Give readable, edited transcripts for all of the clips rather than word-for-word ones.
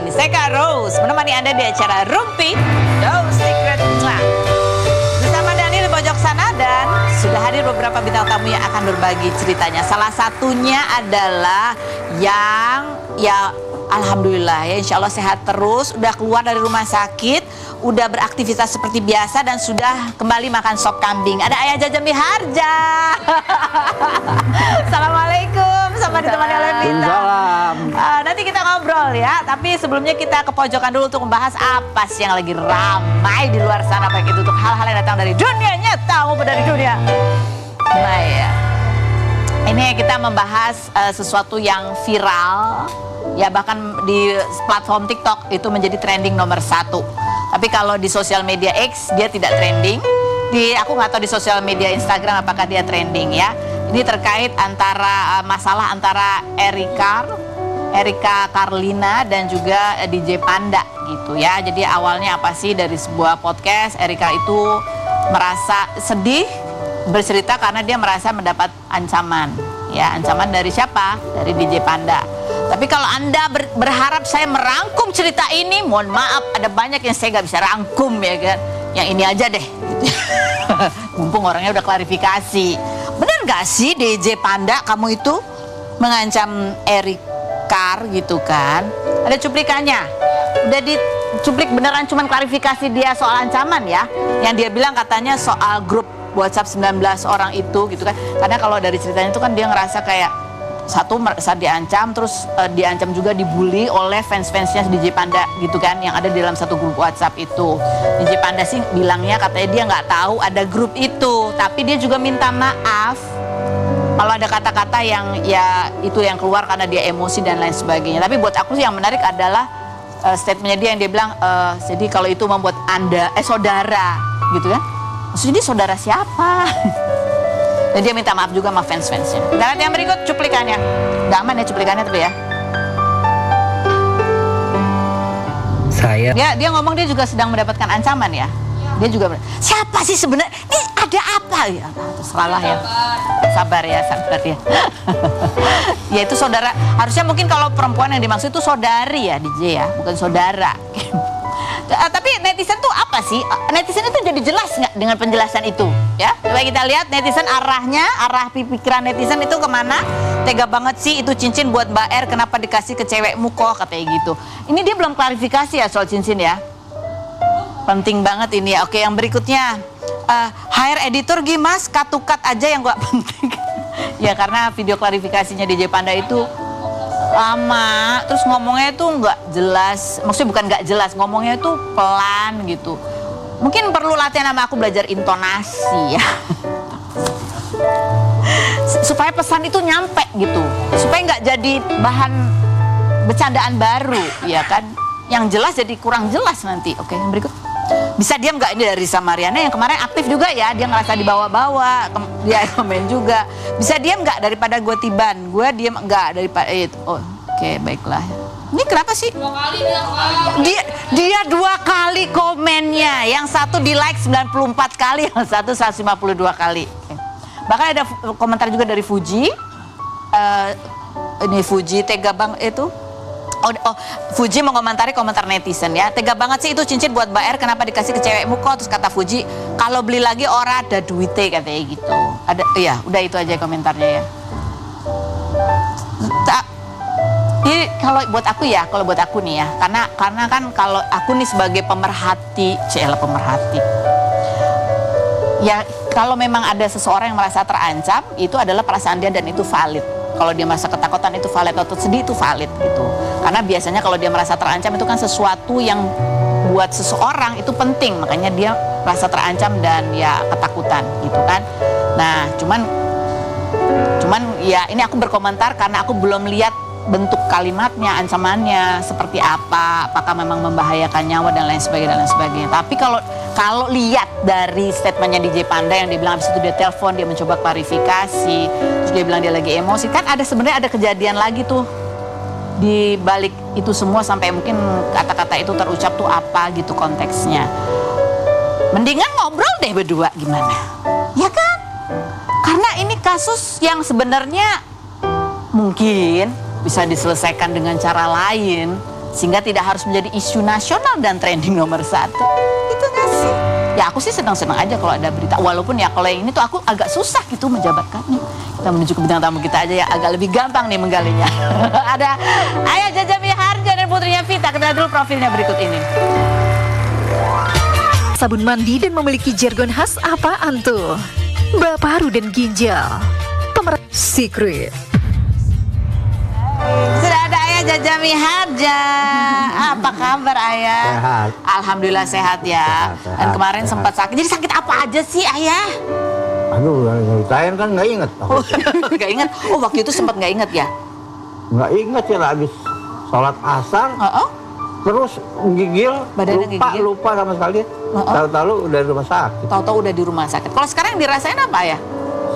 ini saya Kak Rose menemani Anda di acara Rumpi No Secret Club. Bersama Dani di pojok sana dan sudah hadir beberapa bintang tamu yang akan berbagi ceritanya. Salah satunya adalah yang alhamdulillah ya insya Allah sehat terus, udah keluar dari rumah sakit, udah beraktivitas seperti biasa dan sudah kembali makan sop kambing. Ada Ayah Jaja Miharja. Assalamualaikum, sama ditemani oleh bintang. Nanti kita ngobrol ya, tapi sebelumnya kita ke pojokan dulu untuk membahas apa sih yang lagi ramai di luar sana, baik itu untuk hal-hal yang datang dari dunia nyata maupun dari dunia maya. Ini kita membahas sesuatu yang viral. Ya bahkan di platform TikTok itu menjadi trending nomor 1. Tapi kalau di sosial media X dia tidak trending. Aku nggak tahu di sosial media Instagram apakah dia trending ya. Ini terkait masalah antara Erika Carlina dan juga DJ Panda gitu ya. Jadi awalnya apa sih, dari sebuah podcast Erika itu merasa sedih bercerita karena dia merasa mendapat ancaman. Ya, ancaman dari siapa? Dari DJ Panda. Tapi kalau Anda berharap saya merangkum cerita ini, mohon maaf, ada banyak yang saya nggak bisa rangkum ya kan. Yang ini aja deh. Mumpung orangnya udah klarifikasi. Benar nggak sih DJ Panda kamu itu mengancam Erika gitu kan? Ada cuplikannya. Udah dicuplik beneran, cuman klarifikasi dia soal ancaman ya. Yang dia bilang katanya soal grup WhatsApp 19 orang itu gitu kan. Karena kalau dari ceritanya itu kan dia ngerasa kayak saat diancam, terus diancam juga dibully oleh fans-fansnya DJ Panda gitu kan, yang ada di dalam satu grup WhatsApp itu. DJ Panda sih bilangnya katanya dia nggak tahu ada grup itu, tapi dia juga minta maaf kalau ada kata-kata yang ya itu yang keluar karena dia emosi dan lain sebagainya. Tapi buat aku sih yang menarik adalah statementnya dia yang dia bilang, jadi kalau itu membuat Anda saudara gitu kan. Maksudnya dia saudara siapa? Dan dia minta maaf juga sama fans-fansnya. Dan yang berikut cuplikannya. Udah aman ya cuplikannya tapi ya. Dia ngomong dia juga sedang mendapatkan ancaman ya. Dia juga siapa sih sebenarnya? Ini ada apa ya? Salah ya. Sabar ya. Ya itu saudara. Harusnya mungkin kalau perempuan yang dimaksud itu saudari ya DJ ya, bukan saudara. Tapi netizen tuh apa sih? Netizen itu jadi jelas nggak dengan penjelasan itu? Ya, coba kita lihat netizen arah pikiran netizen itu kemana? Tega banget sih itu cincin buat Mbak R, kenapa dikasih ke cewekmu kok, katanya gitu. Ini dia belum klarifikasi ya soal cincin ya. Penting banget ini ya. Oke, yang berikutnya, hire editor Gimas, cut aja yang gak penting. Ya karena video klarifikasinya DJ Panda itu lama, terus ngomongnya itu nggak jelas, maksudnya bukan nggak jelas, ngomongnya itu pelan gitu. Mungkin perlu latihan sama aku belajar intonasi ya, supaya pesan itu nyampe gitu, supaya nggak jadi bahan bercandaan baru, ya kan? Yang jelas jadi kurang jelas nanti. Oke, yang berikut. Bisa diam nggak? Ini dari Samariana yang kemarin aktif juga ya, dia ngerasa dibawa-bawa, dia komen juga. Bisa diam nggak daripada gue tiban, gue diam nggak daripada itu. Oh, oke, baiklah. Ini kenapa sih? 2 kali dia 2 kali komennya, yang satu di like 94 kali, yang satu 152 kali. Oke. Bahkan ada komentar juga dari Fuji. Ini Fuji tega bang itu. Fuji mengomentari komentar netizen ya. Tega banget sih itu cincin buat Mbak R, kenapa dikasih ke cewekmu kok? Terus kata Fuji, kalau beli lagi ora ada duitnya katanya gitu. Ada, ya udah itu aja komentarnya ya. Ini kalau buat aku nih ya, karena kan kalau aku nih sebagai pemerhati, ya kalau memang ada seseorang yang merasa terancam, itu adalah perasaan dia dan itu valid. Kalau dia merasa ketakutan itu valid, atau sedih itu valid gitu. Karena biasanya kalau dia merasa terancam itu kan sesuatu yang buat seseorang itu penting, makanya dia merasa terancam dan ya ketakutan gitu kan. Nah, cuman ya ini aku berkomentar karena aku belum lihat bentuk kalimatnya, ancamannya seperti apa, apakah memang membahayakan nyawa dan lain sebagainya. Tapi kalau lihat dari statementnya DJ Panda yang dia bilang habis itu dia telepon, dia mencoba klarifikasi, terus dia bilang dia lagi emosi, kan sebenarnya ada kejadian lagi tuh di balik itu semua sampai mungkin kata-kata itu terucap tuh apa gitu konteksnya. Mendingan ngobrol deh berdua gimana? Ya kan? Karena ini kasus yang sebenarnya mungkin bisa diselesaikan dengan cara lain, sehingga tidak harus menjadi isu nasional dan trending nomor 1. Itu nggak sih? Ya aku sih senang-senang aja kalau ada berita. Walaupun ya kalau yang ini tuh aku agak susah gitu menjabarkannya. Kita menuju ke bintang tamu kita aja ya agak lebih gampang nih menggalinya. Ada Ayah Jaja Miharja dan putrinya Vita. Kita lihat dulu profilnya berikut ini. Sabun mandi dan memiliki jargon khas apaan tuh? Mbak Paru dan Ginjal. Pemeran Secret. Sudah ada Ayah Jaja Miharja. Apa kabar Ayah? Sehat. Alhamdulillah sehat ya. Sehat. Dan kemarin sempat sakit. Jadi sakit apa aja sih Ayah? Aduh, ceritain kan nggak inget. Gak inget. Oh waktu itu sempat nggak inget ya? Nggak inget ya habis sholat asar, Oh, terus gigil, Badannya gigil? lupa sama sekali. Tahu-tahu udah di rumah sakit. tahu-tahu udah di rumah sakit. Kalau sekarang yang dirasain apa ya?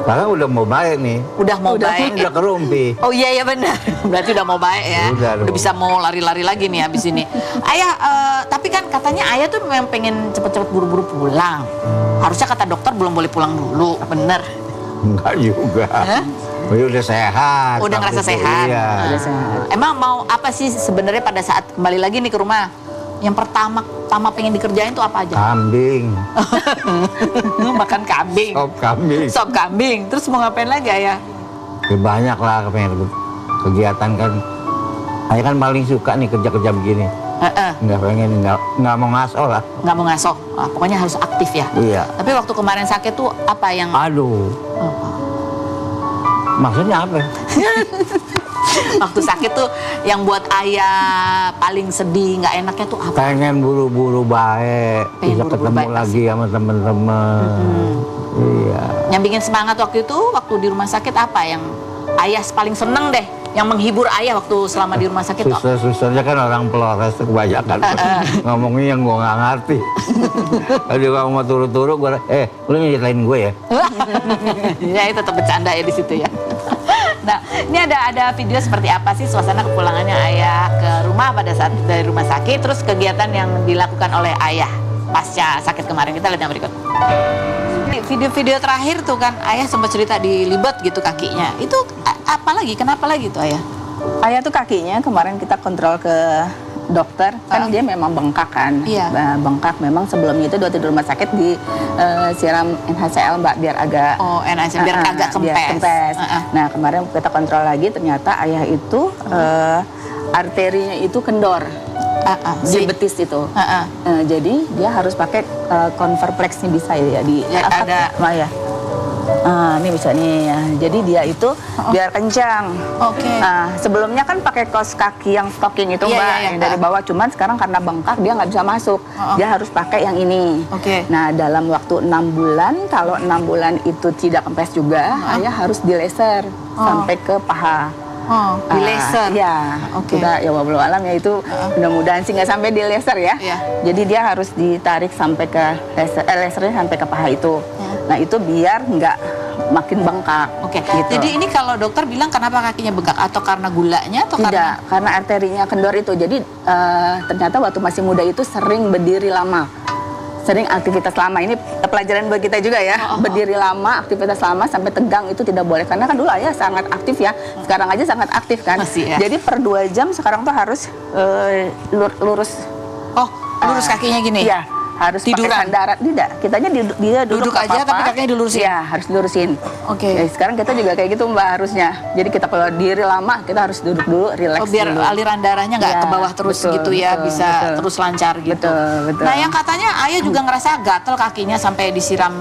Sekarang udah mau baik nih. Udah mau baik. Udah kerumpi. Oh iya benar. Berarti udah mau baik ya. Udah Bisa mau lari-lari lagi nih habis ini. Ayah, tapi kan katanya Ayah tuh memang pengen cepet-cepet buru-buru pulang. Harusnya kata dokter belum boleh pulang dulu, bener? Enggak juga. Udah sehat. Udah ngerasa waktu itu. sehat. Iya. Udah sehat. Emang mau apa sih sebenarnya pada saat kembali lagi nih ke rumah? Yang pertama pengen dikerjain tuh apa aja? Kambing. Makan kambing. Sop kambing. Sop kambing. Terus mau ngapain lagi Ayah? Ya, banyak lah kegiatan kan. Saya kan paling suka nih kerja-kerja begini. Nggak pengen, nggak mau ngaso lah. Nggak mau ngaso. Pokoknya harus aktif ya. Iya. Tapi waktu kemarin sakit tuh apa yang? Aduh. Apa? Maksudnya apa? Waktu sakit tuh yang buat Ayah paling sedih, nggak enaknya tuh apa? Pengen buru-buru baik, Pengen bisa buru-buru ketemu baik, lagi sama temen-temen. Iya. Yang bikin semangat waktu itu, waktu di rumah sakit apa yang Ayah paling seneng deh? Yang menghibur Ayah waktu selama di rumah sakit tuh? Susah-susahnya kan orang Flores tuh kebanyakan ngomongnya yang gua nggak ngerti. Aduh kalau mau turu-turu gua, lu nyeritain gue ya? Ya itu tetap bercanda ya di situ ya. Nah, ini ada video seperti apa sih suasana kepulangannya Ayah ke rumah pada saat dari rumah sakit, terus kegiatan yang dilakukan oleh Ayah pasca sakit kemarin. Kita lihat yang berikut. Video-video terakhir tuh kan Ayah sempat cerita dilibet gitu kakinya. Itu apa lagi? Kenapa lagi tuh Ayah? Ayah tuh kakinya kemarin kita kontrol ke dokter, kan dia memang bengkak kan. Iya. Bengkak memang sebelumnya itu waktu di rumah sakit di siram NaCl Mbak biar agak NaCl biar agak biar kempes. kempes. Nah kemarin kita kontrol lagi ternyata Ayah itu arterinya itu kendor di betis itu. Jadi dia harus pakai Converplex nih bisa ya di Ya, ada. Ya. Ini bisa nih ya. Jadi dia itu biar kencang. Oke. Sebelumnya kan pakai kaos kaki yang stocking itu Iya, Mbak, iya, yang dari bawah. Cuman sekarang karena bengkak dia nggak bisa masuk. Dia harus pakai yang ini. Oke. Nah dalam waktu 6 bulan, kalau 6 bulan itu tidak kempes juga, Ayah harus di laser sampai ke paha. Di laser. Ya, Oke. Udah ya walau alam ya itu mudah-mudahan sih nggak sampai di laser ya. Iya. Jadi dia harus ditarik sampai ke lasernya sampai ke paha itu. Nah itu biar nggak makin bengkak. Oke. Gitu. Jadi ini kalau dokter bilang kenapa kakinya bengkak atau karena gulanya atau Tidak, karena karena arterinya kendor itu. Jadi ternyata waktu masih muda itu sering berdiri lama. Sering aktivitas lama, ini pelajaran buat kita juga ya. Berdiri lama, aktivitas lama sampai tegang itu tidak boleh. Karena kan dulu Ayah sangat aktif ya, sekarang aja sangat aktif kan. Masih ya. Jadi per 2 jam sekarang tuh harus lurus. lurus kakinya gini? Iya, harus Tiduran? pakai sandaran. Tidak, kitanya dia duduk Duduk nggak aja, apa-apa. tapi kakinya dilurusin? Iya, harus dilurusin. Oke. Ya, sekarang kita juga kayak gitu Mbak harusnya. Jadi kita kalau diri lama, kita harus duduk dulu, relax biar dulu. aliran darahnya nggak Iya, ke bawah terus betul, gitu ya, betul, bisa betul. terus lancar gitu. Betul. Nah yang katanya Ayah juga ngerasa gatel kakinya sampai disiram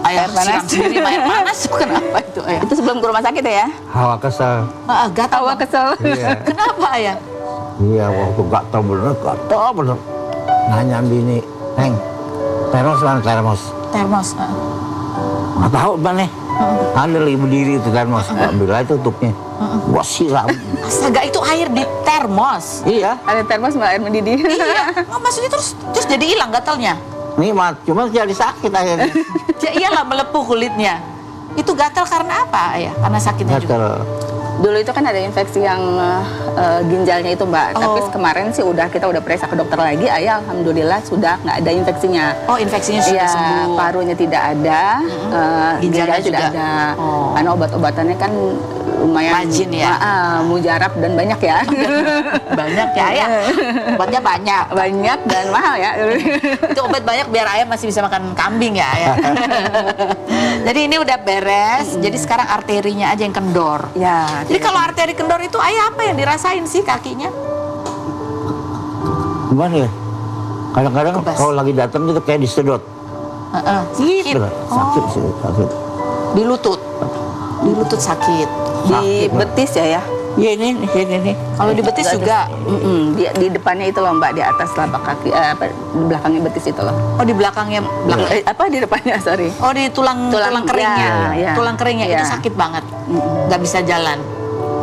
Ayah Air panas. siram sendiri sama air panas. Kenapa itu Ayah? Itu sebelum ke rumah sakit ya? Hawa kesel. Gatel. Awal kesel. Iya. Kenapa Ayah? Iya, waktu gatel bener. Nanya bini, Neng, termos mana termos? Termos. Nggak tahu mana. Ada lagi berdiri itu termos. Ambil aja tutupnya. Gua siram. Astaga itu air di termos. Iya. Ada termos Mbak, air mendidih. Iya. Maksudnya terus jadi hilang gatalnya. Nikmat, cuma jadi sakit akhirnya. Ya iyalah melepuh kulitnya. Itu gatal karena apa Ayah? Karena sakitnya juga. Gatel. Dulu itu kan ada infeksi yang ginjalnya itu Mbak. Tapi kemarin sih kita udah periksa ke dokter lagi. Ayah alhamdulillah sudah nggak ada infeksinya. Oh, infeksinya sudah sembuh. Parunya tidak ada, ginjalnya tidak ada. Karena obat-obatannya kan lumayan rajin ya. Mujarab dan banyak ya. Banyak ya Ayah. Obatnya banyak. Banyak dan mahal ya. Itu obat banyak biar Ayah masih bisa makan kambing ya Ayah. Jadi ini udah beres. Jadi sekarang arterinya aja yang kendor. Ya. Jadi kalau arteri kendor itu Ayah apa yang dirasain sih kakinya? Gimana ya? Kadang-kadang Kebas. kalau lagi datang gitu kayak disedot. Sakit. Sakit sih, sakit. Di lutut. Di lutut sakit. Di Sakit, Mbak. betis ya. Iya ini. Kalau di betis juga. Di depannya itu loh Mbak, di atas telapak kaki, di belakangnya betis itu loh. Oh, di belakangnya. Di depannya, sorry. Oh, di tulang keringnya. ya. Tulang keringnya itu Ya. sakit banget. Nggak bisa jalan.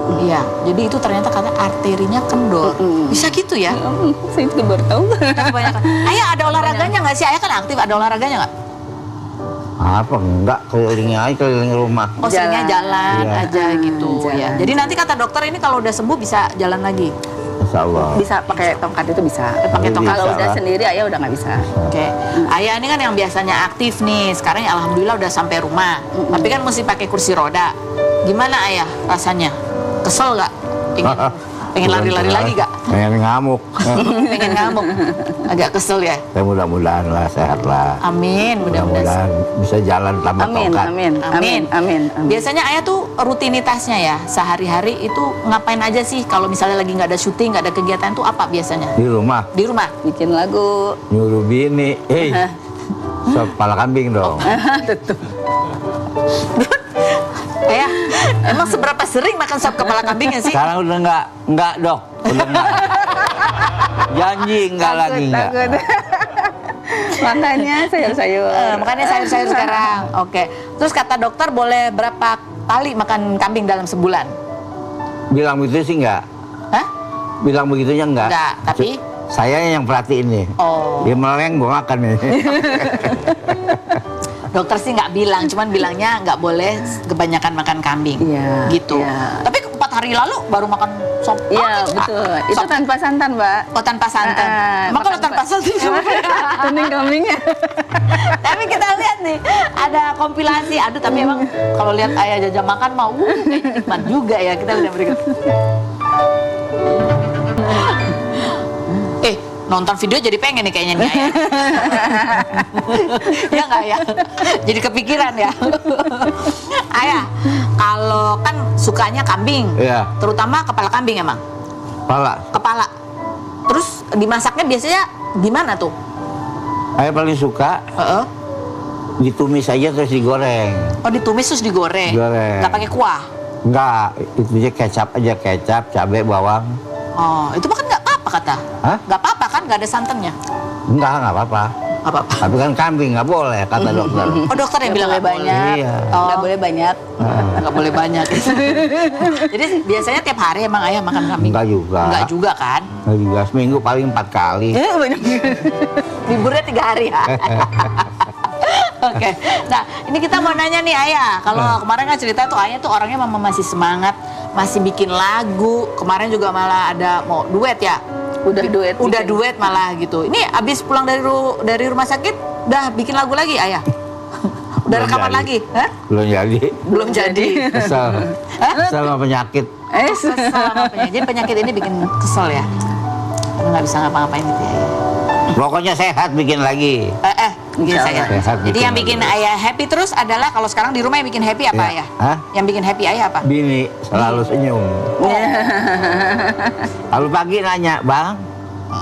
Iya, jadi itu ternyata kata arterinya kendor. Bisa gitu ya? Saya juga baru tahu. Kebanyakan. Ayah ada olahraganya nggak sih? Ayah kan aktif, ada olahraganya nggak? Apa enggak keliling rumah. Oh, seringnya jalan Iya. aja gitu Jalan. ya. Jadi nanti kata dokter ini kalau udah sembuh bisa jalan lagi. Insya Allah. Bisa pakai tongkat itu bisa. Pakai tongkat. Kalau Bisa udah lah. sendiri Ayah udah nggak bisa. Oke. Ayah ini kan yang biasanya aktif nih. Sekarang ya alhamdulillah udah sampai rumah. Tapi kan mesti pakai kursi roda. Gimana Ayah rasanya? Kesel nggak? Pengen lari-lari lagi gak? Pengen ngamuk. Pengen ngamuk. Agak kesel ya. Ya mudah-mudahan lah sehat lah. Amin, mudah-mudahan. Mudah-mudahan bisa jalan tanpa Amin, tongkat. amin. Biasanya Ayah tuh rutinitasnya ya sehari-hari itu ngapain aja sih? Kalau misalnya lagi nggak ada syuting, nggak ada kegiatan tuh apa biasanya? Di rumah Di rumah. Bikin lagu. nyuruh bini, sop pala kambing dong. Ayah, emang seberapa sering makan sop kepala kambingnya sih? Sekarang udah enggak dok, udah enggak. Janji enggak lagi enggak. Takut. Makanya sayur-sayur. Makanya sayur-sayur sekarang. Oke. Terus kata dokter boleh berapa kali makan kambing dalam sebulan? Bilang begitu sih enggak. Hah? Bilang begitunya enggak. Enggak, tapi Saya yang perhatiin nih. oh, Dia meleng gua makan nih. dokter sih nggak bilang, cuman bilangnya nggak boleh kebanyakan makan kambing. Iya, Gitu. iya. Tapi 4 hari lalu baru makan sop. Iya, betul. Itu Sop. tanpa santan, Mbak. Oh, tanpa santan. Emang kalau tanpa santan Kuning kambingnya. Tapi kita lihat nih, ada kompilasi. Aduh, tapi emang kalau lihat Ayah jajang makan mau kayaknya nikmat juga ya. Kita lihat berikut. Nonton video jadi pengen nih kayaknya nih Ayah. Ya nggak ya? Jadi kepikiran ya. Ayah, kalau kan sukanya kambing, Iya. terutama kepala kambing emang. Pala. Kepala. Terus dimasaknya biasanya gimana tuh? Saya paling suka Heeh. ditumis aja terus digoreng. Oh, ditumis terus digoreng. Goreng. Nggak pakai kuah. Enggak, itu aja kecap, cabai, bawang. Oh, itu makan nggak apa-apa kata? Hah? Nggak apa-apa kan? Nggak ada santannya. Enggak apa-apa. Nggak apa-apa. Tapi kan kambing nggak boleh kata dokter. Oh, dokter yang bilang Nggak boleh nggak banyak. Iya. Oh. Nggak boleh banyak. Nggak boleh banyak. Jadi biasanya tiap hari emang Ayah makan kambing? Enggak juga. Enggak juga kan? Enggak juga, seminggu paling 4 kali. Banyak. Liburnya 3 hari ya. Oke, nah ini kita mau nanya nih Ayah. Kalau kemarin kan cerita tuh Ayah tuh orangnya memang masih semangat, masih bikin lagu. Kemarin juga malah ada mau duet ya. Udah duet. Udah bikin. duet malah gitu. Ini abis pulang dari rumah sakit, udah bikin lagu lagi Ayah. Udah Belum rekaman jadi. lagi? Hah? Belum jadi. Belum jadi. Kesel. Kesel sama penyakit. Kesel sama penyakit. Jadi penyakit ini bikin kesel ya. Karena nggak bisa ngapa-ngapain gitu ya. Pokoknya sehat bikin lagi. Bikin Insya saya. Allah. Sehat Jadi bikin yang bikin lagi. Ayah happy terus adalah kalau sekarang di rumah yang bikin happy apa Ya. Ayah? Hah? Yang bikin happy Ayah apa? Bini selalu senyum. Lalu pagi nanya, "Bang,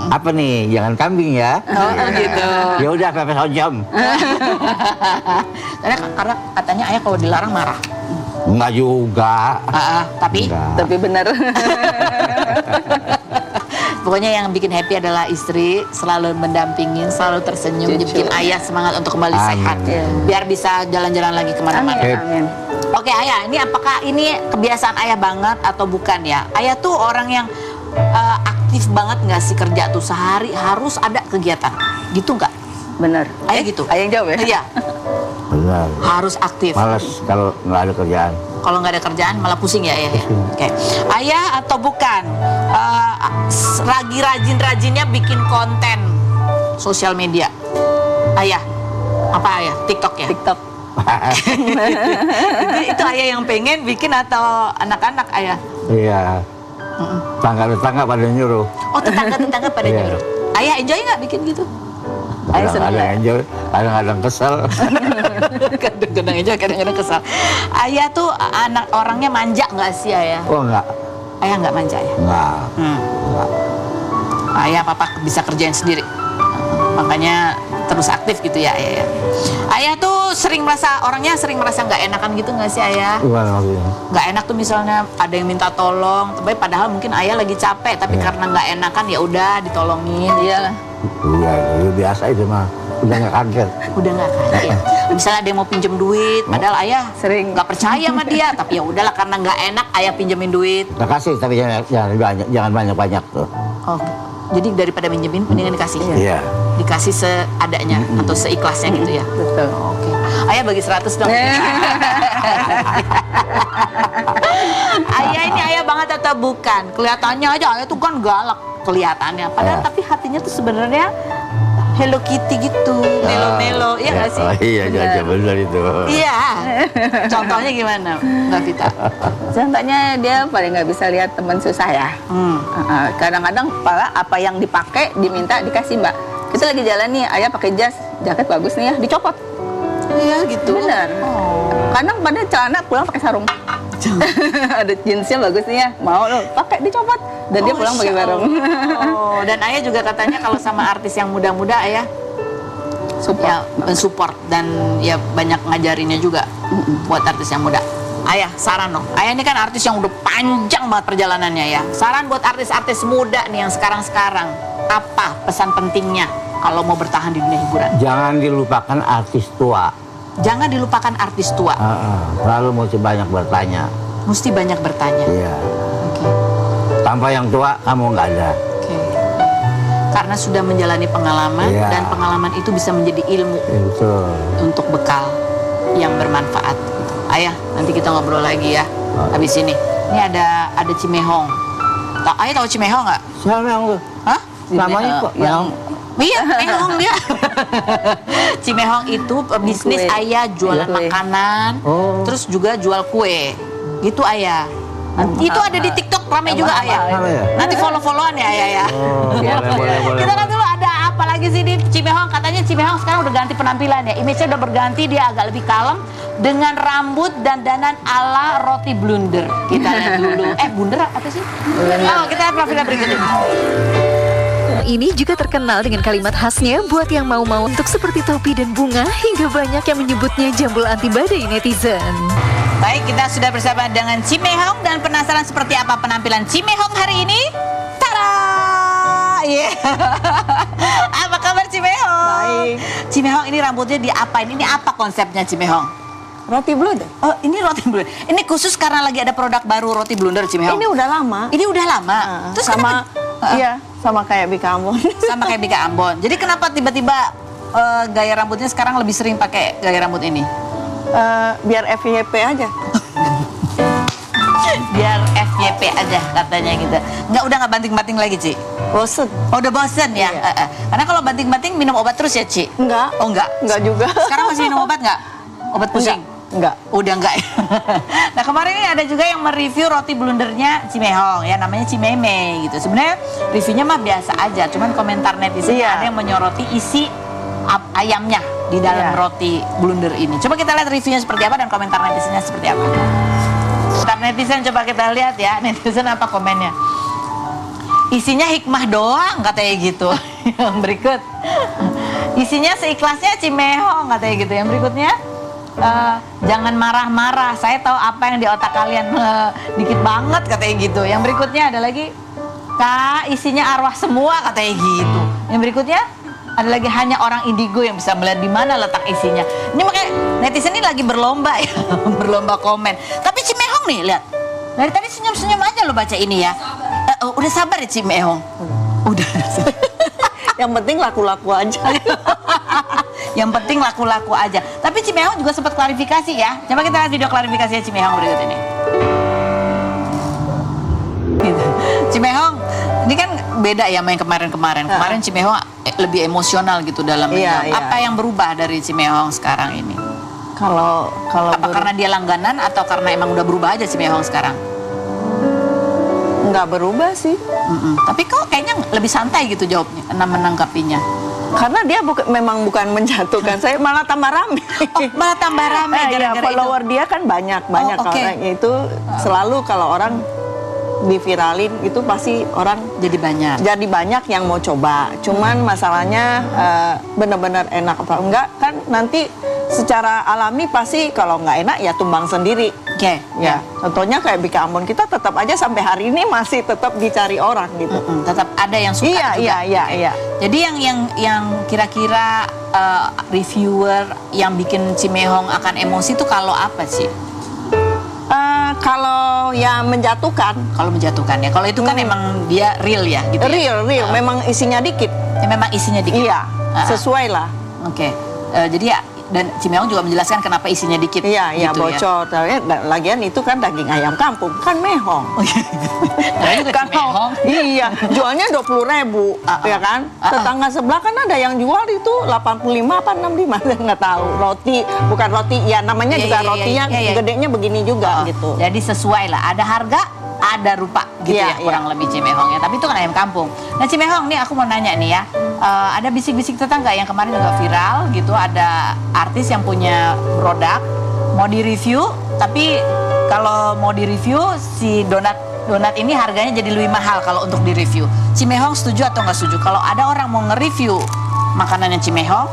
apa nih? Jangan kambing ya." Oh gitu. Ya udah pepes oncom. Karena katanya Ayah kalau dilarang marah. Enggak juga. Tapi Enggak. Tapi benar. pokoknya yang bikin happy adalah istri, selalu mendampingin, selalu tersenyum, Cucu. bikin Ayah semangat untuk kembali Amin. sehat, biar bisa jalan-jalan lagi kemana-mana. Amin, amin. Oke Ayah, ini apakah ini kebiasaan Ayah banget atau bukan ya? Ayah tuh orang yang aktif banget nggak sih kerja tuh sehari harus ada kegiatan, gitu nggak? Benar. Ayah gitu? Ayah yang jawab ya? Iya, Benar. harus aktif. Males kalau nggak ada kerjaan. Kalau nggak ada kerjaan malah pusing ya ayah ya. Oke. Ayah atau bukan lagi rajin-rajinnya bikin konten sosial media? Ayah. Apa ayah? TikTok ya? TikTok. Itu ayah yang pengen bikin atau anak-anak ayah? Iya. Tetangga-tetangga pada nyuruh. Oh, tetangga-tetangga pada Iya. nyuruh. Ayah enjoy nggak bikin gitu? Kadang-kadang enjoy, kadang-kadang kesel. Kadang-kadang enjoy, kadang-kadang kesal. Ayah tuh anak orangnya manja nggak sih ayah? Oh enggak. Ayah nggak manja ya? Enggak. Hmm. Ayah papa bisa kerjain sendiri. Makanya terus aktif gitu ya ayah ya. Ayah tuh orangnya sering merasa nggak enakan gitu nggak sih ayah? Gimana maksudnya? Nggak enak tuh misalnya ada yang minta tolong, tapi padahal mungkin ayah lagi capek, tapi Iya. karena nggak enakan ya udah ditolongin. Iya. Iya, itu biasa itu mah. Udah nggak kaget. Udah nggak kaget. Misalnya dia mau pinjem duit, padahal ayah Sering. nggak percaya sama dia, tapi ya udahlah karena nggak enak ayah pinjemin duit. Nggak kasih, tapi jangan banyak tuh. Oh, jadi daripada minjemin mendingan dikasih. Iya. Dikasih seadanya atau seikhlasnya gitu ya. Betul. Oke. Ayah bagi 100 dong. Ayah ini ayah banget atau bukan? Kelihatannya aja ayah tuh kan galak kelihatannya. Padahal Iya. tapi hatinya tuh sebenarnya Hello Kitty gitu, melo-melo, iya nggak sih? Oh, iya, aja benar itu. Iya. Contohnya gimana, Mbak Vita? Contohnya dia paling nggak bisa lihat teman susah ya. Kadang-kadang apa yang dipakai diminta dikasih mbak. Kita lagi jalan nih, ayah pakai jas, jaket bagus nih ya, dicopot. Iya gitu. Bener. Oh. Kadang pada celana pulang pakai sarung. Ada jeansnya bagus nih ya, mau lo pakai dicopot dan dia pulang pakai sarung. Oh, dan ayah juga katanya kalau sama artis yang muda-muda ayah Support. ya mensupport dan ya banyak ngajarinnya juga buat artis yang muda. Ayah, saran dong. Ayah ini kan artis yang udah panjang banget perjalanannya ya. Saran buat artis-artis muda nih yang sekarang-sekarang. Apa pesan pentingnya kalau mau bertahan di dunia hiburan? Jangan dilupakan artis tua. Jangan dilupakan artis tua. Lalu mesti banyak bertanya. Mesti banyak bertanya. Iya. Oke. Tanpa yang tua kamu nggak ada. Oke. Karena sudah menjalani pengalaman Iya. dan pengalaman itu bisa menjadi ilmu Itu. untuk bekal yang bermanfaat. Ayah, nanti kita ngobrol lagi ya. Habis ini. Ini ada Cimehong. Ayah tahu Cimehong nggak? Siapa yang tuh? Hah? Namanya kok yang Iya, Mehong dia. Cimehong itu bisnis Kue. ayah jualan Kue. makanan, Oh. terus juga jual kue. Gitu ayah. Itu ada di TikTok ramai juga ayah. Apa ya? Nanti follow-followan ya ayah ya. Oh, boleh. Kita lihat dulu ada apa lagi sih di Cimehong. Katanya Cimehong sekarang udah ganti penampilan ya. Image-nya udah berganti, dia agak lebih kalem dengan rambut dan dandan ala roti blunder. Kita lihat dulu. Blunder apa sih? Oh, kita lihat profilnya berikut ini. Ini juga terkenal dengan kalimat khasnya buat yang mau-mau untuk seperti topi dan bunga hingga banyak yang menyebutnya jambul anti badai netizen. Baik, kita sudah bersama dengan Cimehong dan penasaran seperti apa penampilan Cimehong hari ini? Tada! Iya. Apa kabar Cimehong? Baik. Cimehong ini rambutnya diapain? Ini apa konsepnya Cimehong? Roti blunder. Oh, ini roti blunder. Ini khusus karena lagi ada produk baru roti blunder Cimehong. Ini udah lama. Ini udah lama. Terus sama kenapa- iya, sama kayak Bika Ambon. sama kayak Bika Ambon. Jadi kenapa tiba-tiba gaya rambutnya sekarang lebih sering pakai gaya rambut ini? Biar FYP aja. Biar FYP aja katanya gitu. Udah nggak banting-banting lagi, Ci? Bosen. Oh, udah bosen ya? Iya. Karena kalau banting-banting minum obat terus ya, Ci? Enggak. Oh, enggak? Enggak juga. Sekarang masih minum obat nggak? Obat pusing? Enggak. Udah enggak ya? Nah, kemarin ini ada juga yang mereview roti blundernya Cimehong ya, namanya Cimeme gitu. Sebenarnya reviewnya mah biasa aja, cuman komentar netizen Iya. ada yang menyoroti isi ayamnya di dalam Iya. roti blunder ini. Coba kita lihat reviewnya seperti apa dan komentar netizennya seperti apa. Komentar netizen coba kita lihat ya, netizen apa komennya. Isinya hikmah doang katanya gitu. Yang berikut, isinya seikhlasnya Cimehong katanya gitu. Yang berikutnya, jangan marah-marah, saya tahu apa yang di otak kalian. Dikit banget katanya gitu. Yang berikutnya ada lagi, Kak, isinya arwah semua katanya gitu. Yang berikutnya ada lagi, hanya orang indigo yang bisa melihat di mana letak isinya. Ini makanya netizen ini lagi berlomba ya, berlomba komen. Tapi Cimehong nih, lihat, dari tadi senyum-senyum aja lo baca ini ya. Udah sabar ya Cimehong. Udah. Yang penting laku-laku aja. Yang penting laku-laku aja. Tapi Cimehong juga sempat klarifikasi ya. Coba kita lihat video klarifikasinya Cimehong berikut ini. Gitu. Cimehong, ini kan beda ya sama yang kemarin-kemarin. Kemarin Cimehong lebih emosional gitu dalam menjawab. Apa yang berubah dari Cimehong sekarang ini? Kalau Karena dia langganan atau karena emang udah berubah aja Cimehong sekarang? nggak berubah sih. Tapi kok kayaknya lebih santai gitu jawabnya, menanggapinya. Karena dia memang bukan menjatuhkan saya, malah tambah rame. Malah tambah rame gara-gara follower itu. dia kan banyak okay. orang itu selalu kalau orang diviralin itu pasti orang jadi banyak yang mau coba. Cuman masalahnya benar-benar enak apa enggak kan nanti secara alami pasti kalau nggak enak ya tumbang sendiri. Oke. Ya, contohnya kayak Bika Ambon kita tetap aja sampai hari ini masih tetap dicari orang gitu. Tetap ada yang suka juga. Iya. Jadi yang kira-kira reviewer yang bikin Cimehong akan emosi itu kalau apa sih? Kalau ya menjatuhkan. Kalau menjatuhkan ya. Kalau itu kan emang dia real ya gitu. Real. Memang isinya dikit. Ya, memang isinya dikit. Iya. Sesuai lah. Oke. Jadi ya dan Cimehong juga menjelaskan kenapa isinya dikit. Iya, gitu bocor. Ya. Lagian itu kan daging ayam kampung, kan mehong. Namanya juga Cimehong. Iya, jualnya 20.000, ya kan? Tetangga sebelah kan ada yang jual itu 85 apa 65, saya nggak tahu. Roti, bukan roti, ya namanya juga rotinya gedenya begini juga gitu. Jadi sesuai lah, ada harga, ada rupa gitu ya kurang lebih Cimehong ya. Tapi itu kan ayam kampung. Nah Cimehong nih aku mau nanya nih ya, ada bisik-bisik tetangga yang kemarin juga viral gitu, ada artis yang punya produk mau direview, tapi kalau mau direview si donat ini harganya jadi lebih mahal kalau untuk direview. Cimehong setuju atau nggak setuju? Kalau ada orang mau nge-review makanannya Cimehong,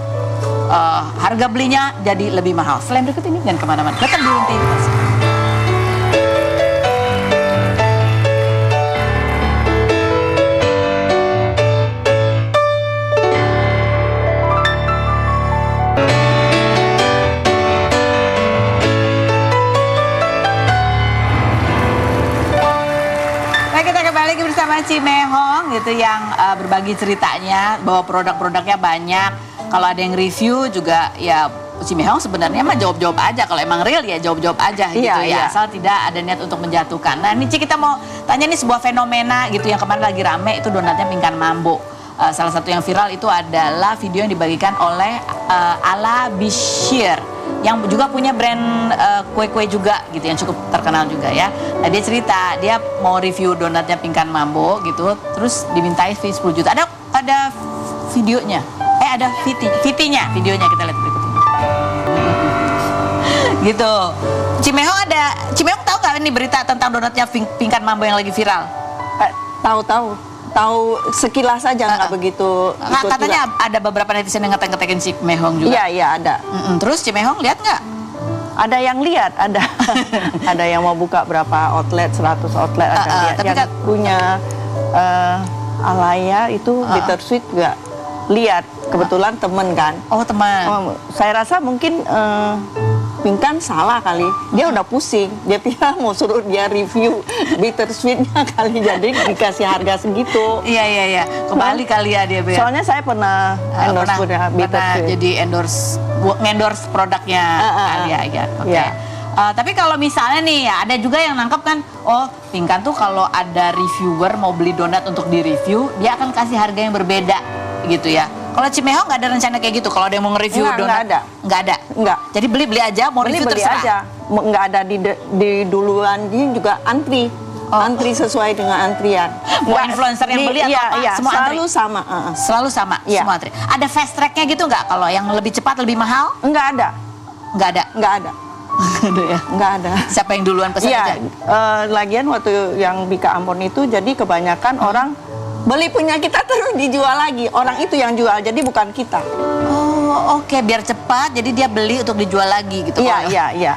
harga belinya jadi lebih mahal. Selain berikut ini jangan kemana-mana, tetap di Unti. Lagi bersama Cimehong gitu yang berbagi ceritanya bahwa produk-produknya banyak. Kalau ada yang review juga ya Cimehong sebenarnya mah jawab-jawab aja. Kalau emang real ya jawab-jawab aja gitu ya. Asal tidak ada niat untuk menjatuhkan. Nah ini Ci, kita mau tanya nih sebuah fenomena gitu yang kemarin lagi rame itu donatnya pingkan mambo. Salah satu yang viral itu adalah video yang dibagikan oleh Ala Bishir yang juga punya brand kue-kue juga gitu yang cukup terkenal juga ya. Nah dia cerita dia mau review donatnya pingkan mambo gitu, terus dimintai fee 10 juta. Ada videonya, ada VT-nya, videonya kita lihat berikut ini. Gitu. Cimehong tahu nggak ini berita tentang donatnya pingkan mambo yang lagi viral? Tahu sekilas saja nggak begitu. Katanya juga ada beberapa netizen yang ngetek-ngetekin Cimehong juga. Iya ada. Terus Cimehong lihat nggak? Ada yang lihat, ada ada yang mau buka berapa outlet, 100 outlet ada lihat. Tapi yang punya Alaya itu Bittersweet juga lihat. Kebetulan temen kan. Oh teman. Saya rasa mungkin Pingkan salah kali, dia udah pusing, dia pikir mau suruh dia review Bittersweetnya kali, jadi dikasih harga segitu. Iya, kembali kali ya dia. Soalnya saya pernah endorse Bittersweet. Jadi endorse produknya Alia ya. Oke. Tapi kalau misalnya nih ya, ada juga yang nangkep kan, oh Pingkan tuh kalau ada reviewer mau beli donat untuk di-review, dia akan kasih harga yang berbeda gitu ya. Kalau Cimehong nggak ada rencana kayak gitu, kalau ada yang mau nge-review donat? Nggak ada? Nggak. Jadi beli aja, mau review terserah? Aja. Nggak ada di duluan, ini juga antri. Antri sesuai dengan antrian. Mau influencer yang beli atau apa? Semua selalu antri? Sama. Selalu sama? Semua antri? Ada fast track-nya gitu nggak? Kalau yang lebih cepat, lebih mahal? Nggak ada. Nggak ada? Nggak ada. Nggak ada. Siapa yang duluan pesan aja? Lagian waktu yang Bika Ambon itu, jadi kebanyakan orang beli punya kita terus dijual lagi. Orang itu yang jual, jadi bukan kita. Oh, oke. Biar cepat, jadi dia beli untuk dijual lagi gitu. Iya.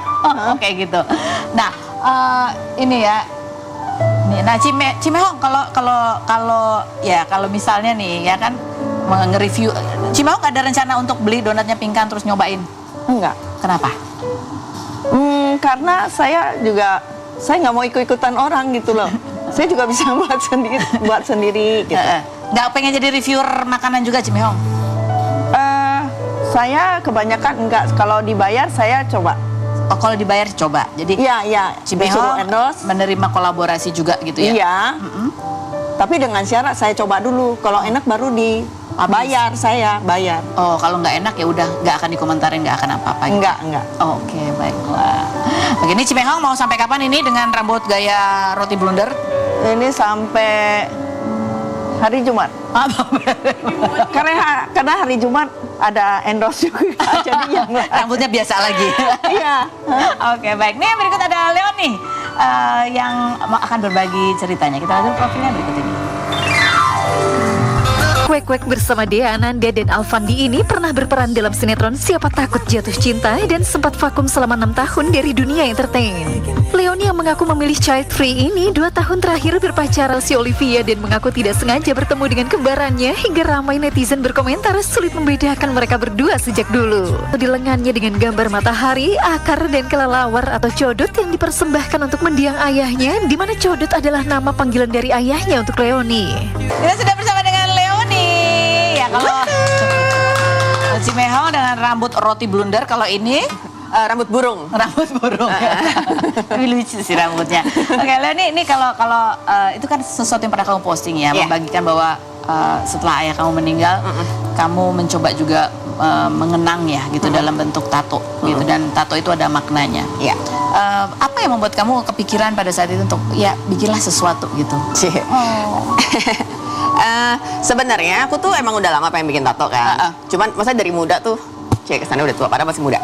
Oke, gitu. Nah, ini ya. Nah, Cimehong kalau misalnya nih ya kan nge-review, Cimehong nggak ada rencana untuk beli donatnya Pingkan terus nyobain? Enggak. Kenapa? Karena saya nggak mau ikut-ikutan orang gitu loh. Saya juga bisa buat sendiri gitu. Nggak pengen jadi reviewer makanan juga Cimehong? Saya kebanyakan enggak, kalau dibayar saya coba. Oh, kalau dibayar coba. Jadi Iya, Cimeho disuruh endorse. menerima kolaborasi juga gitu ya? Iya. Tapi dengan syarat saya coba dulu. Kalau enak baru dibayar, saya bayar. Oh, kalau nggak enak ya udah nggak akan dikomentarin, nggak akan apa-apa. Gitu. Enggak. Oh, oke, baiklah. Begini Cimeho mau sampai kapan ini dengan rambut gaya roti blunder? Ini sampai hari Jumat. Karena hari Jumat ada endorse juga. Jadi yang Rambutnya biasa lagi. Iya. Oke, baik. Nih berikut ada Leoni yang akan berbagi ceritanya. Kita lihat profilnya berikut ini. Kwek-kwek bersama Dea Ananda dan Alfandi ini pernah berperan dalam sinetron Siapa Takut Jatuh Cinta dan sempat vakum selama 6 tahun dari dunia entertain. Leoni yang mengaku memilih child free ini 2 tahun terakhir berpacaran si Olivia dan mengaku tidak sengaja bertemu dengan kembarannya hingga ramai netizen berkomentar sulit membedakan mereka berdua sejak dulu. Di lengannya dengan gambar matahari, akar dan kelelawar atau codot yang dipersembahkan untuk mendiang ayahnya, di mana codot adalah nama panggilan dari ayahnya untuk Leoni. Kita sudah bersama dengan Leoni. Ya kalau Cimeho dengan rambut roti blunder, kalau ini Rambut burung. rambut burung. Tapi lucu sih rambutnya. Oke, Leoni, ini kalau itu kan sesuatu yang pernah kamu posting ya, membagikan bahwa setelah ayah kamu meninggal, kamu mencoba juga mengenang ya gitu dalam bentuk tato gitu, dan tato itu ada maknanya. Iya. Apa yang membuat kamu kepikiran pada saat itu untuk ya bikinlah sesuatu gitu? Sebenarnya aku tuh emang udah lama pengen bikin tato kan. Cuman masa dari muda tuh, kesannya udah tua, padahal masih muda.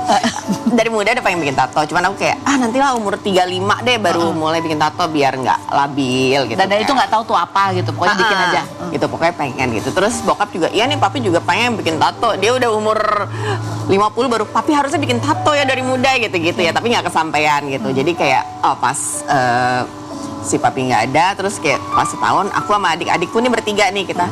Dari muda udah pengen bikin tato, cuman aku kayak nantilah umur 35 deh baru mulai bikin tato biar nggak labil gitu. Dan itu nggak tahu tuh apa gitu, pokoknya bikin aja. Gitu, pokoknya pengen gitu. Terus bokap juga, iya nih papi juga pengen bikin tato. Dia udah umur 50 baru, papi harusnya bikin tato ya dari muda gitu-gitu ya. Tapi nggak kesampaian gitu. Jadi kayak pas si papi nggak ada, terus kayak pas setahun aku sama adik-adikku nih bertiga nih kita.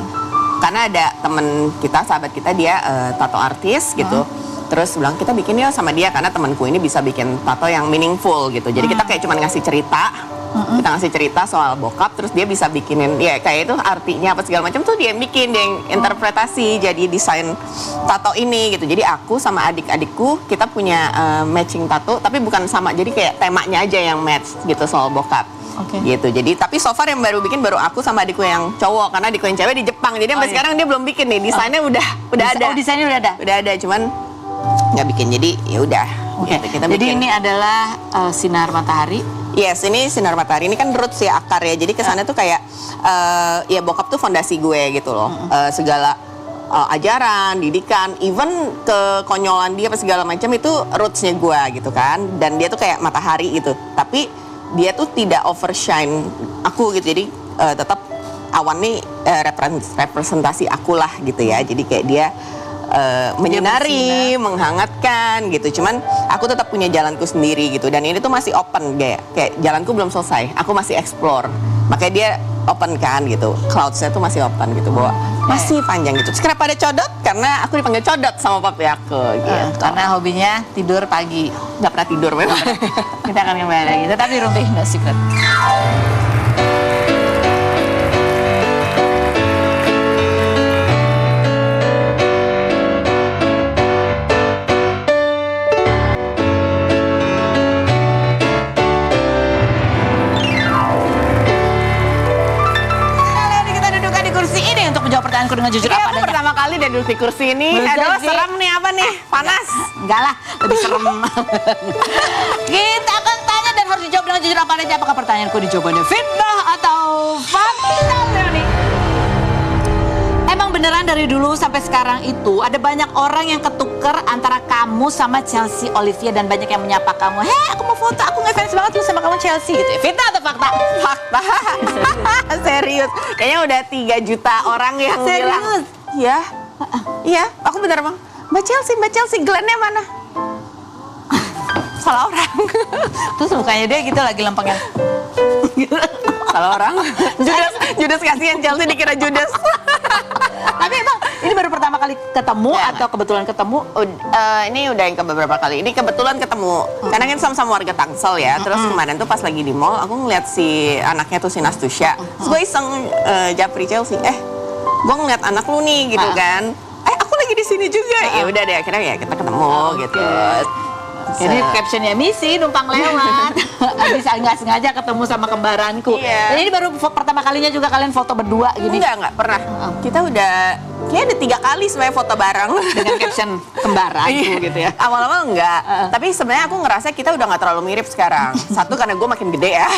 Karena ada temen kita, sahabat kita, dia tato artis gitu. Terus bilang kita bikin ya sama dia, karena temanku ini bisa bikin tato yang meaningful gitu. Jadi kita kayak cuma ngasih cerita, kita ngasih cerita soal bokap, terus dia bisa bikinin ya kayak itu artinya apa segala macam tuh dia yang bikin, dia yang interpretasi jadi desain tato ini gitu. Jadi aku sama adik-adikku kita punya matching tato, tapi bukan sama, jadi kayak temanya aja yang match gitu soal bokap. Gitu. Jadi tapi so far yang baru bikin baru aku sama adikku yang cowok, karena adikku yang cewek di Jepang. Jadi sampai sekarang dia belum bikin nih. Desainnya udah ada. Oh, desainnya udah ada. Udah ada, cuman nggak bikin. Jadi ya udah. Gitu, kita Jadi bikin. ini adalah sinar matahari. Yes, ini sinar matahari. Ini kan roots ya, akar ya. Jadi kesannya tuh kayak ya bokap tuh fondasi gue gitu loh. Segala ajaran, didikan, even kekonyolan dia apa segala macam itu rootsnya gue gitu kan. Dan dia tuh kayak matahari gitu. Tapi dia tuh tidak overshine aku gitu, jadi tetap awan nih representasi aku lah gitu ya. Jadi kayak dia menyinari, menghangatkan gitu. Cuman aku tetap punya jalanku sendiri gitu, dan ini tuh masih open, kayak jalanku belum selesai, aku masih explore. Makanya dia open kan gitu, cloudsnya tuh masih open gitu, bahwa masih panjang gitu. Terus kenapa ada codot? Karena aku dipanggil codot sama papi aku gitu. Karena hobinya tidur pagi. Nggak pernah tidur memang. Kita akan kembali lagi, tetap di Rumpi The Secret. Menjawab pertanyaanku dengan jujur apa adanya. Pertama kali dan duduk di kursi ini adalah serem nih, apa nih? Panas? Enggak lah, lebih serem. Kita akan tanya dan harus dijawab dengan jujur apa adanya. Apakah pertanyaanku dijawabnya fitnah atau fakta, Leoni? Emang beneran dari dulu sampai sekarang itu ada banyak orang yang ketuker antara kamu sama Chelsea Olivia, dan banyak yang menyapa kamu, hei aku mau foto, aku ngefans banget lu sama kamu Chelsea gitu ya. Fitnah atau fakta? Fakta. Serius. Kayaknya udah 3 juta orang yang bilang. Iya. Iya, aku bener bang. Mbak Chelsea, Glenn-nya mana? Salah orang. Terus mukanya dia gitu lagi lempengnya. Salah orang. Judas kasihan, Chelsea dikira Judas. Tapi emang ini baru pertama kali ketemu atau kebetulan ketemu? Ini udah yang beberapa kali. Ini kebetulan ketemu. Karena kan sama-sama warga Tangsel ya. Terus kemarin tuh pas lagi di mall, aku ngeliat si anaknya tuh si Nastusya. Terus gue iseng japri Chelsea. Gue ngeliat anak lu nih gitu kan. Aku lagi di sini juga. Ya udah deh, akhirnya ya kita ketemu gitu. Ini captionnya misi numpang lewat. Bisa nggak sengaja ketemu sama kembaranku. Iya. Dan ini baru pertama kalinya juga kalian foto berdua gini. Enggak pernah. Kita udah kayaknya ada 3 kali sebenarnya foto bareng Dengan caption kembaranku gitu ya. Awal-awal enggak, tapi sebenarnya aku ngerasa kita udah nggak terlalu mirip sekarang. Satu karena gue makin gede ya,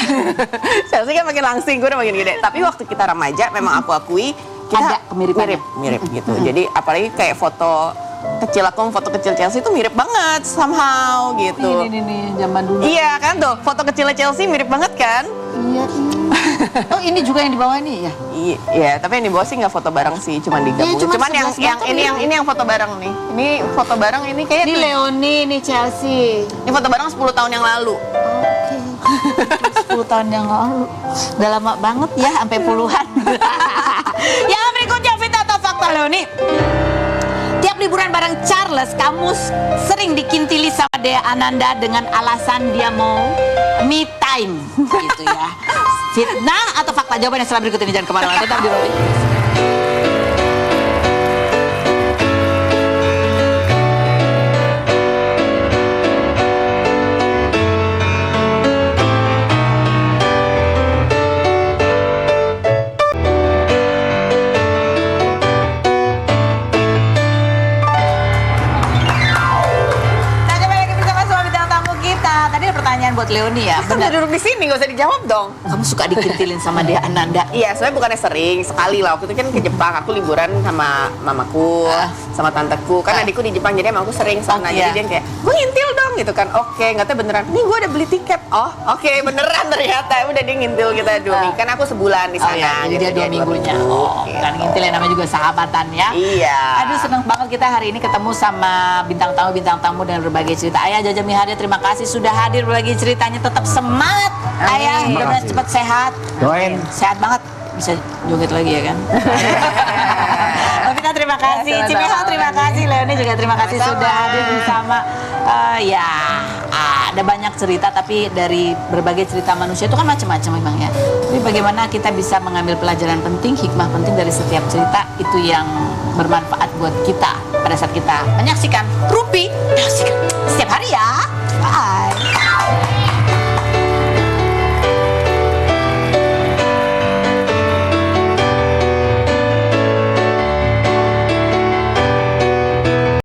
Chelsea kan makin langsing, gue udah makin gede. Tapi waktu kita remaja, memang aku akui kita Ada kemiripan. mirip gitu. Jadi apalagi kayak foto kecil aku, foto kecil Chelsea itu mirip banget somehow gitu. Ini zaman dulu. Iya kan tuh, foto kecilnya Chelsea mirip banget kan? Iya. Oh ini juga yang di bawah ini ya? Iya, tapi yang di bawah sih nggak foto bareng sih, cuman digabung. Iya, cuman yang 11 meter ini yang foto bareng nih. Ini foto bareng ini kayak Ini Leonie, ini Chelsea. ini foto bareng 10 tahun yang lalu. Oke. 10 tahun yang lalu. Udah lama banget ya, sampai puluhan. Yang berikutnya, Vita atau fakta Leonie? Tiap liburan bareng Charles, kamu sering dikintili sama Dea Ananda dengan alasan dia mau me time, gitu ya. Fitnah atau fakta? Jawabannya setelah berikut ini, jangan kemana-mana, tetap di Robi. Nah, kembali lagi bersama semua bintang tamu kita. Tadi ada pertanyaan buat Leonie ya. Kan udah duduk di sini, nggak usah dijawab dong. Kamu suka dikintilin sama Dea Ananda? Iya, sebenarnya bukannya sering, sekali lah. Waktu itu kan ke Jepang, aku liburan sama mamaku, sama tanteku. Kan adikku di Jepang, jadi emang aku sering sana. Oh, Jadi iya. dia kayak, gue ngintil dong gitu kan. Oke, nggak tahu beneran. Nih gue udah beli tiket. Oh, oke beneran ternyata. Udah dia ngintil kita 2 minggu. Kan aku sebulan di Oh sana. ya, jadi dia 2 minggunya. Oh, Iya. kan ngintilin namanya juga sahabatan ya. Iya. Aduh, seneng banget kita hari ini ketemu sama bintang tamu dengan berbagai cerita. Ayah Jaja Miharja, terima kasih sudah hadir berbagi ceritanya. Tetap semangat, Ayah. Terima Mudah-mudahan kasih. cepat sehat. Doain. Sehat banget. Bisa joget lagi ya kan? Vita terima kasih, Sama-sama. Cimihal terima kasih, Leonie juga terima kasih sudah hadir bersama. Ada banyak cerita, tapi dari berbagai cerita manusia itu kan macam-macam memang ya. Tapi bagaimana kita bisa mengambil pelajaran penting, hikmah penting dari setiap cerita, itu yang bermanfaat buat kita pada saat kita menyaksikan Rupi. Menyaksikan